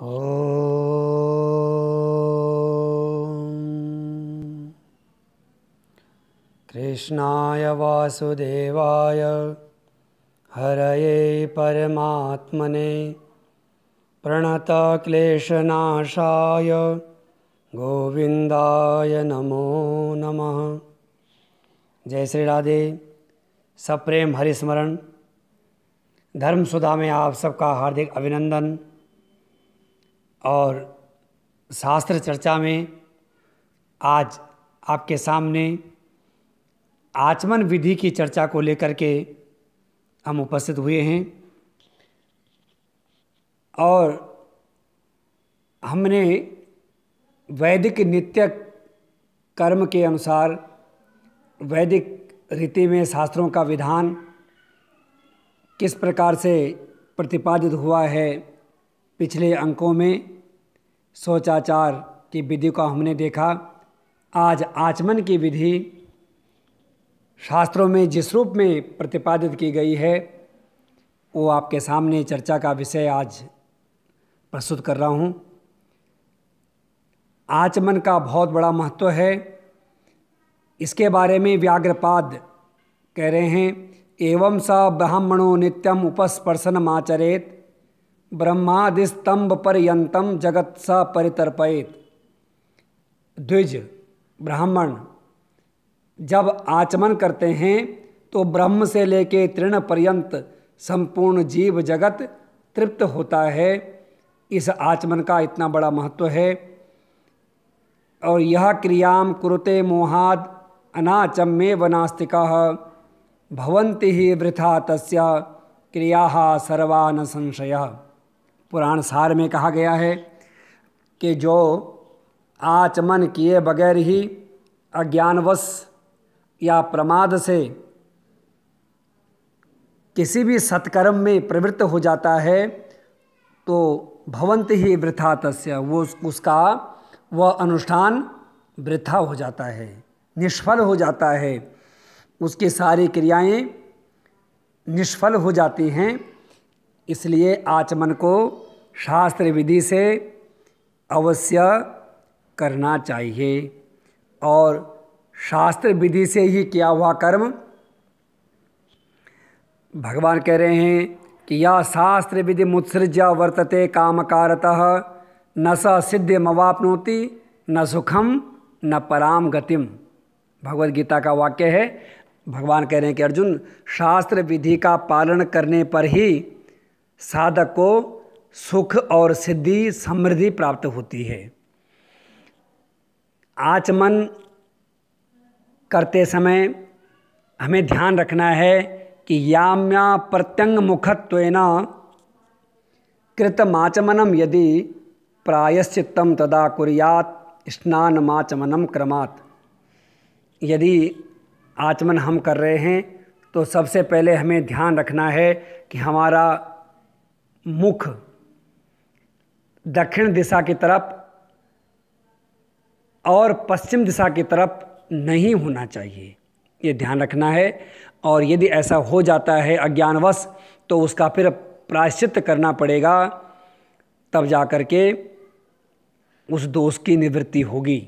ॐ कृष्णाय वासुदेवाय हरये परमात्मने प्रणतक्लेशनाशाय गोविंदाय नमो नमः। जय श्री राधे। सप्रेम हरिस्मरण। धर्मसुधा में आप सबका हार्दिक अभिनंदन। और शास्त्र चर्चा में आज आपके सामने आचमन विधि की चर्चा को लेकर के हम उपस्थित हुए हैं। और हमने वैदिक नित्य कर्म के अनुसार वैदिक रीति में शास्त्रों का विधान किस प्रकार से प्रतिपादित हुआ है, पिछले अंकों में शौचाचार की विधि को हमने देखा। आज आचमन की विधि शास्त्रों में जिस रूप में प्रतिपादित की गई है वो आपके सामने चर्चा का विषय आज प्रस्तुत कर रहा हूँ। आचमन का बहुत बड़ा महत्व है। इसके बारे में व्याघ्रपाद कह रहे हैं, एवं स ब्राह्मणो नित्यम उपस्पर्शनमाचरेत ब्रह्मादिस्तंभ पर्यंतम जगत स परितर्पयेत। द्विज ब्राह्मण जब आचमन करते हैं तो ब्रह्म से लेके तृण पर्यंत संपूर्ण जीव जगत तृप्त होता है। इस आचमन का इतना बड़ा महत्व है। और यह क्रियाम कुरुते मोहाद अनाचम्येव नास्तिकाः भवन्ति ही वृथा तस्य क्रियाः सर्वा न संशयः। पुराण सार में कहा गया है कि जो आचमन किए बगैर ही अज्ञानवश या प्रमाद से किसी भी सत्कर्म में प्रवृत्त हो जाता है तो भवन्ति ही वृथा तस्य, वो उसका वह अनुष्ठान वृथा हो जाता है, निष्फल हो जाता है। उसकी सारी क्रियाएं निष्फल हो जाती हैं। इसलिए आचमन को शास्त्र विधि से अवश्य करना चाहिए। और शास्त्र विधि से ही किया हुआ कर्म, भगवान कह रहे हैं कि यह शास्त्र विधि मुत्सृज्य वर्तते कामकारतः न स सिद्धिमवाप्नोति न सुखम न पराम गतिम। भगवद गीता का वाक्य है। भगवान कह रहे हैं कि अर्जुन, शास्त्र विधि का पालन करने पर ही साधक को सुख और सिद्धि समृद्धि प्राप्त होती है। आचमन करते समय हमें ध्यान रखना है कि याम्या प्रत्यंग मुखत्वेन कृतमाचमनम यदि प्रायश्चित्तम तदा कुर्यात् स्नानमाचमनम क्रमात्। यदि आचमन हम कर रहे हैं तो सबसे पहले हमें ध्यान रखना है कि हमारा मुख दक्षिण दिशा की तरफ और पश्चिम दिशा की तरफ नहीं होना चाहिए, ये ध्यान रखना है। और यदि ऐसा हो जाता है अज्ञानवश तो उसका फिर प्रायश्चित्त करना पड़ेगा, तब जा कर के उस दोष की निवृत्ति होगी।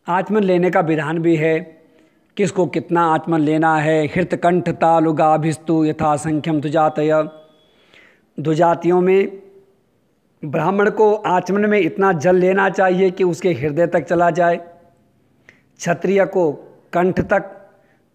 आचमन लेने का विधान भी है, किसको कितना आचमन लेना है। हृतकंठ तालुगाभिस्तु यथा संख्यम दुजातय। दुजातियों में ब्राह्मण को आचमन में इतना जल लेना चाहिए कि उसके हृदय तक चला जाए, क्षत्रिय को कंठ तक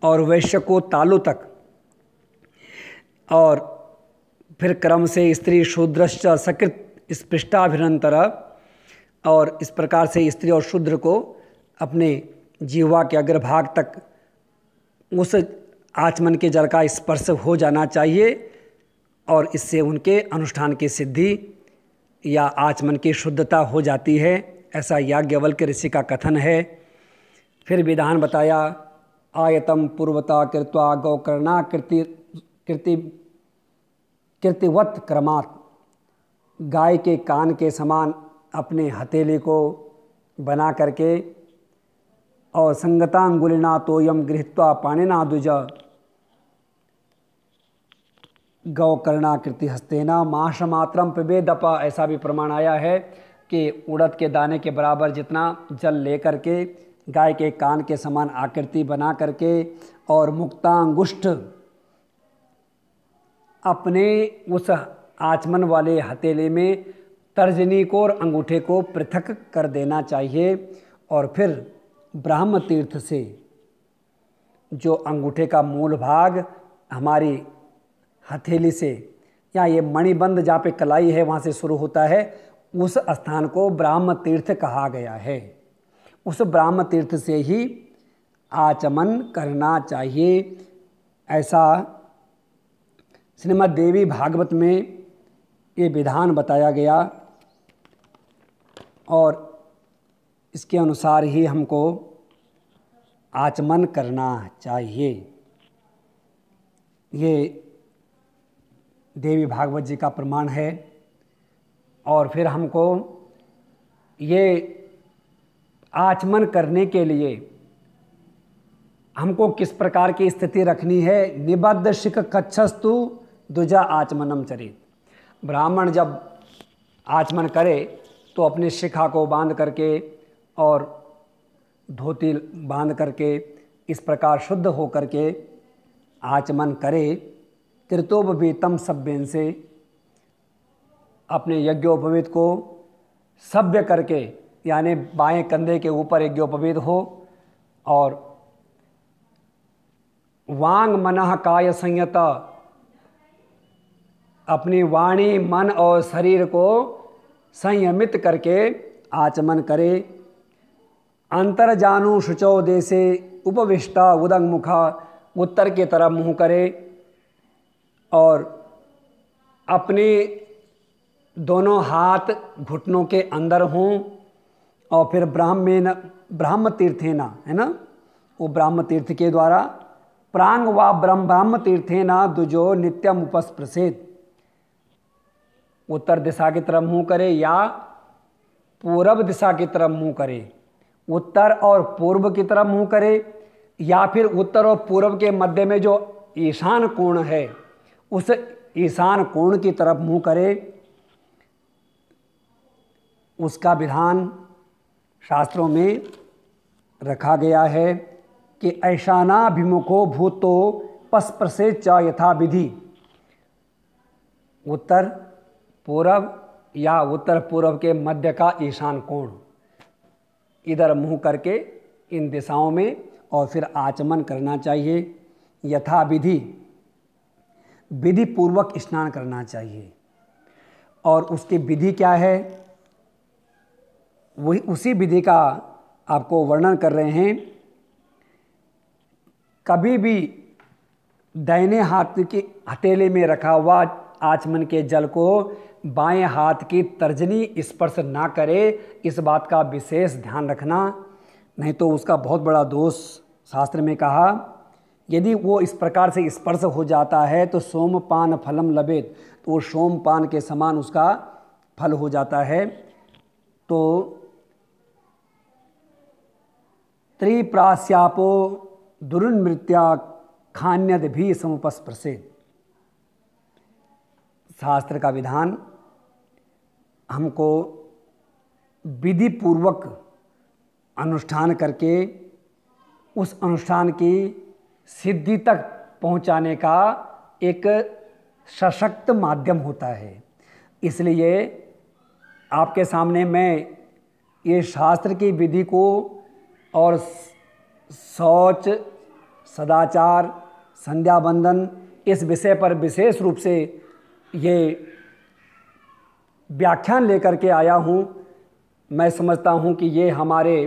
और वैश्य को तालु तक। और फिर क्रम से स्त्री शूद्रश्च सकृत स्पृष्टाभिनंतर। और इस प्रकार से स्त्री और शूद्र को अपने जिह्वा के अग्रभाग तक उस आचमन के जल का स्पर्श हो जाना चाहिए। और इससे उनके अनुष्ठान की सिद्धि या आचमन की शुद्धता हो जाती है, ऐसा याज्ञवल्क्य ऋषि का कथन है। फिर विधान बताया, आयतम पूर्वता कृत्वा गौकर्णा कृतिवत क्रमात्। गाय के कान के समान अपने हथेली को बना करके और संगतांगुलिना तोयम गृहीत्वा पाणिना द्विज। गौकर्णाकृति हस्तेना माशमात्रम पिबेदप, ऐसा भी प्रमाण आया है कि उड़द के दाने के बराबर जितना जल लेकर के गाय के कान के समान आकृति बना करके और मुक्तांगुष्ठ अपने उस आचमन वाले हथेली में तर्जनी को और अंगूठे को पृथक कर देना चाहिए। और फिर ब्राह्म तीर्थ से जो अंगूठे का मूल भाग हमारी हथेली से या ये मणिबंध जहाँ पे कलाई है वहाँ से शुरू होता है, उस स्थान को ब्राह्म तीर्थ कहा गया है। उस ब्राह्म तीर्थ से ही आचमन करना चाहिए, ऐसा श्रीमद् देवी भागवत में ये विधान बताया गया और इसके अनुसार ही हमको आचमन करना चाहिए। ये देवी भागवत जी का प्रमाण है। और फिर हमको ये आचमन करने के लिए हमको किस प्रकार की स्थिति रखनी है। निबद्ध शिख कच्छस्तु द्विजा आचमनम चरित। ब्राह्मण जब आचमन करे तो अपनी शिखा को बांध करके और धोती बांध करके इस प्रकार शुद्ध हो करके आचमन करे। कृतोपवीतम सभ्यन से अपने यज्ञोपवीत को सभ्य करके, यानी बाएं कंधे के ऊपर यज्ञोपवीत हो और वांग मनः काय संयता, अपनी वाणी मन और शरीर को संयमित करके आचमन करे। अंतर्जानु शुचौ देशे उपविष्टा उदंग मुखा, उत्तर की तरफ मुँह करे और अपने दोनों हाथ घुटनों के अंदर हों। और फिर ब्राह्म तीर्थेना, है ना, वो ब्राह्म तीर्थ के द्वारा प्रांग व ब्राह्म तीर्थेना दुजो नित्यम उपस्पृशेत। उत्तर दिशा की तरफ मुँह करे या पूर्व दिशा की तरफ मुँह करे, उत्तर और पूर्व की तरफ मुँह करे या फिर उत्तर और पूर्व के मध्य में जो ईशान कोण है उस ईशान कोण की तरफ मुँह करे। उसका विधान शास्त्रों में रखा गया है कि ऐशानाभिमुखो भूतो पस्पृशे च यथा विधि। उत्तर पूर्व या उत्तर पूर्व के मध्य का ईशान कोण, इधर मुँह करके इन दिशाओं में और फिर आचमन करना चाहिए। यथा विधि, विधि पूर्वक स्नान करना चाहिए। और उसकी विधि क्या है, वही उसी विधि का आपको वर्णन कर रहे हैं। कभी भी दाहिने हाथ की हथेली में रखा हुआ आचमन के जल को बाएं हाथ की तर्जनी स्पर्श ना करे, इस बात का विशेष ध्यान रखना, नहीं तो उसका बहुत बड़ा दोष शास्त्र में कहा। यदि वो इस प्रकार से स्पर्श हो जाता है तो सोमपान फलम लभेत, तो वो सोमपान के समान उसका फल हो जाता है। तो त्रिप्रास्यापो दुरुन्मृत्या खान्यद भी समुपस्पृशेत। शास्त्र का विधान हमको विधि पूर्वक अनुष्ठान करके उस अनुष्ठान की सिद्धि तक पहुंचाने का एक सशक्त माध्यम होता है। इसलिए आपके सामने मैं ये शास्त्र की विधि को और शौच, सदाचार, संध्या बंदन, इस विषय पर विशेष रूप से ये व्याख्यान लेकर के आया हूँ। मैं समझता हूँ कि ये हमारे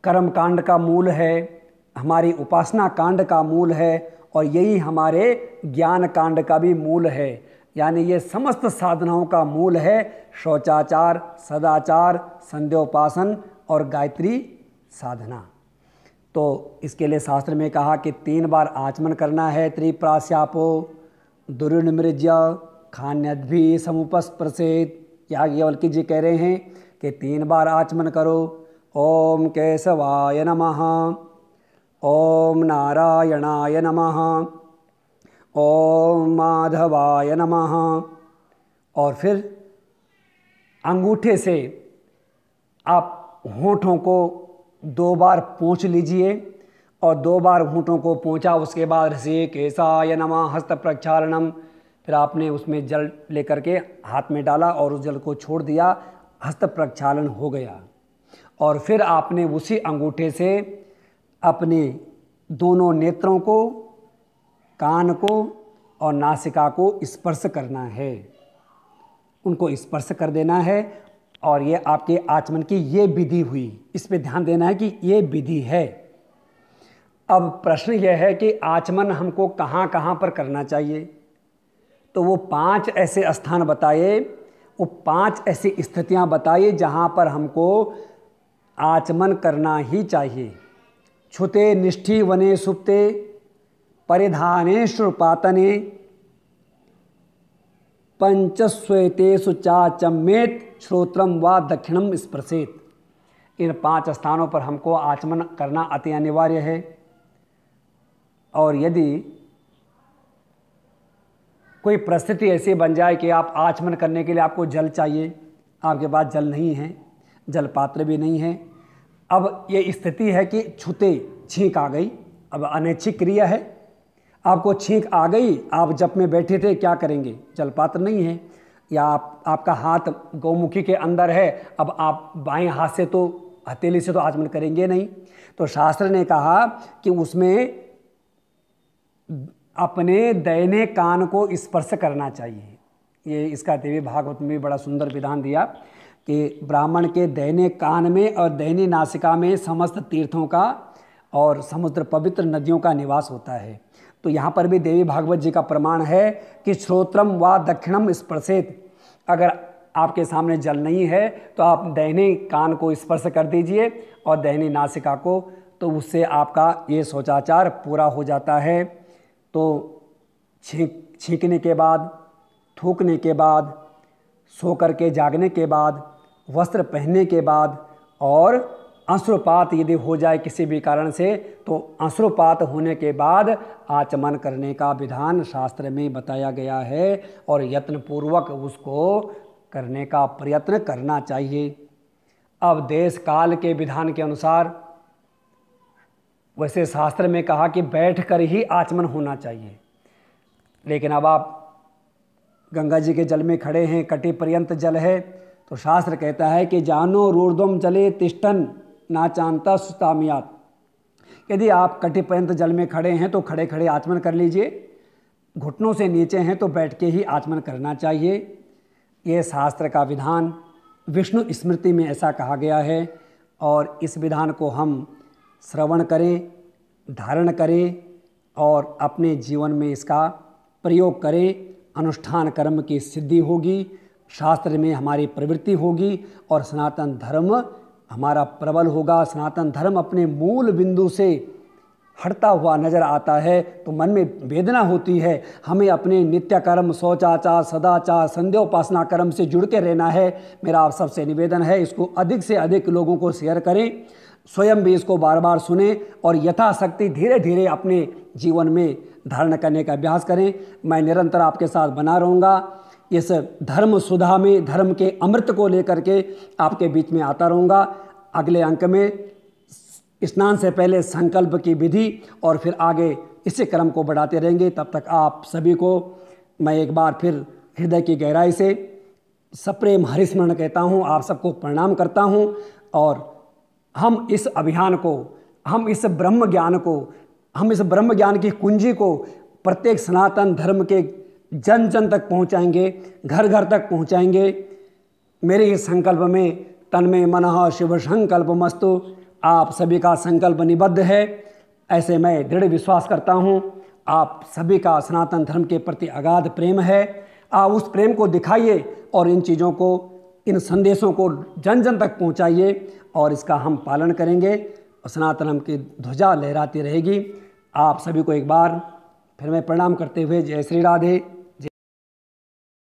कर्म कांड का मूल है, हमारी उपासना कांड का मूल है और यही हमारे ज्ञान कांड का भी मूल है। यानी ये समस्त साधनाओं का मूल है, शौचाचार, सदाचार, संध्योपासन और गायत्री साधना। तो इसके लिए शास्त्र में कहा कि 3 बार आचमन करना है। त्रिप्रास्यापो दुरुन्मृज्य खान्यद्भि समुपस्पृशेत। याज्ञवल्क्य जी कह रहे हैं कि 3 बार आचमन करो। ओम केशवाय नमः, ओम नारायणाय नमः, ओम माधवाय नमः। और फिर अंगूठे से आप होंठों को 2 बार पोंछ लीजिए और 2 बार होंठों को पोंछा, उसके बाद ऋषिकेशाय नमः हस्त प्रक्षालनम, फिर आपने उसमें जल लेकर के हाथ में डाला और उस जल को छोड़ दिया, हस्त प्रक्षालन हो गया। और फिर आपने उसी अंगूठे से अपने दोनों नेत्रों को, कान को और नासिका को स्पर्श करना है, उनको स्पर्श कर देना है। और ये आपके आचमन की ये विधि हुई, इस पे ध्यान देना है कि ये विधि है। अब प्रश्न यह है कि आचमन हमको कहाँ कहाँ पर करना चाहिए। तो वो 5 ऐसे स्थान बताए, वो 5 ऐसी स्थितियाँ बताइए जहाँ पर हमको आचमन करना ही चाहिए। छुते निष्ठि वने सुप्ते परिधाने श्रुपातने पंचस्वेतेषु चाचमेत श्रोत्रम व दक्षिणम स्पर्शेत। इन 5 स्थानों पर हमको आचमन करना अति अनिवार्य है। और यदि कोई परिस्थिति ऐसी बन जाए कि आप आचमन करने के लिए आपको जल चाहिए, आपके पास जल नहीं है, जल पात्र भी नहीं है, अब ये स्थिति है कि छूते छींक आ गई, अब अनैच्छिक क्रिया है, आपको छींक आ गई, आप जप में बैठे थे, क्या करेंगे, जल पात्र नहीं है, या आपका हाथ गौमुखी के अंदर है, अब आप बाएं हाथ से तो हथेली से तो आचमन करेंगे नहीं। तो शास्त्र ने कहा कि उसमें अपने दाहिने कान को स्पर्श करना चाहिए। ये इसका देवी भागवत में बड़ा सुंदर विधान दिया कि ब्राह्मण के दाहिने कान में और दाहिनी नासिका में समस्त तीर्थों का और समुद्र पवित्र नदियों का निवास होता है। तो यहाँ पर भी देवी भागवत जी का प्रमाण है कि श्रोत्रम व दक्षिणम स्पर्शेत। अगर आपके सामने जल नहीं है तो आप दाहिने कान को स्पर्श कर दीजिए और दाहिनी नासिका को, तो उससे आपका ये शौचाचार पूरा हो जाता है। तो छींकने के बाद, थूकने के बाद, सो करके जागने के बाद, वस्त्र पहनने के बाद और अश्रुपात यदि हो जाए किसी भी कारण से, तो अश्रुपात होने के बाद आचमन करने का विधान शास्त्र में बताया गया है और यत्नपूर्वक उसको करने का प्रयत्न करना चाहिए। अब देश काल के विधान के अनुसार वैसे शास्त्र में कहा कि बैठकर ही आचमन होना चाहिए, लेकिन अब आप गंगा जी के जल में खड़े हैं, कटी पर्यंत जल है, तो शास्त्र कहता है कि जानो रूर्ध्वम जले तिष्ठन नाचांता सुतामियात। यदि आप कटी पर्यंत जल में खड़े हैं तो खड़े खड़े आचमन कर लीजिए, घुटनों से नीचे हैं तो बैठ के ही आचमन करना चाहिए। ये शास्त्र का विधान, विष्णु स्मृति में ऐसा कहा गया है और इस विधान को हम श्रवण करें, धारण करें और अपने जीवन में इसका प्रयोग करें। अनुष्ठान कर्म की सिद्धि होगी, शास्त्र में हमारी प्रवृत्ति होगी और सनातन धर्म हमारा प्रबल होगा। सनातन धर्म अपने मूल बिंदु से हटता हुआ नजर आता है तो मन में वेदना होती है। हमें अपने नित्य कर्म, शौचाचार, सदाचार, संध्योपासना कर्म से जुड़ के रहना है। मेरा आप सबसे निवेदन है, इसको अधिक से अधिक लोगों को शेयर करें, स्वयं भी इसको बार बार सुने और यथाशक्ति धीरे धीरे अपने जीवन में धारण करने का अभ्यास करें। मैं निरंतर आपके साथ बना रहूँगा। इस धर्म सुधा में धर्म के अमृत को लेकर के आपके बीच में आता रहूँगा। अगले अंक में स्नान से पहले संकल्प की विधि और फिर आगे इसी क्रम को बढ़ाते रहेंगे। तब तक आप सभी को मैं एक बार फिर हृदय की गहराई से सप्रेम हरिस्मरण कहता हूँ, आप सबको प्रणाम करता हूँ। और हम इस अभियान को, हम इस ब्रह्म ज्ञान को, हम इस ब्रह्म ज्ञान की कुंजी को प्रत्येक सनातन धर्म के जन जन तक पहुँचाएंगे, घर घर तक पहुँचाएंगे। मेरे इस संकल्प में तन्मय मनः शिव संकल्पमस्तु। आप सभी का संकल्प निबद्ध है, ऐसे मैं दृढ़ विश्वास करता हूँ। आप सभी का सनातन धर्म के प्रति अगाध प्रेम है। आप उस प्रेम को दिखाइए और इन चीज़ों को, इन संदेशों को जन जन तक पहुँचाइए और इसका हम पालन करेंगे और सनातन धर्म की ध्वजा लहराती रहेगी। आप सभी को एक बार फिर मैं प्रणाम करते हुए जय श्री राधे।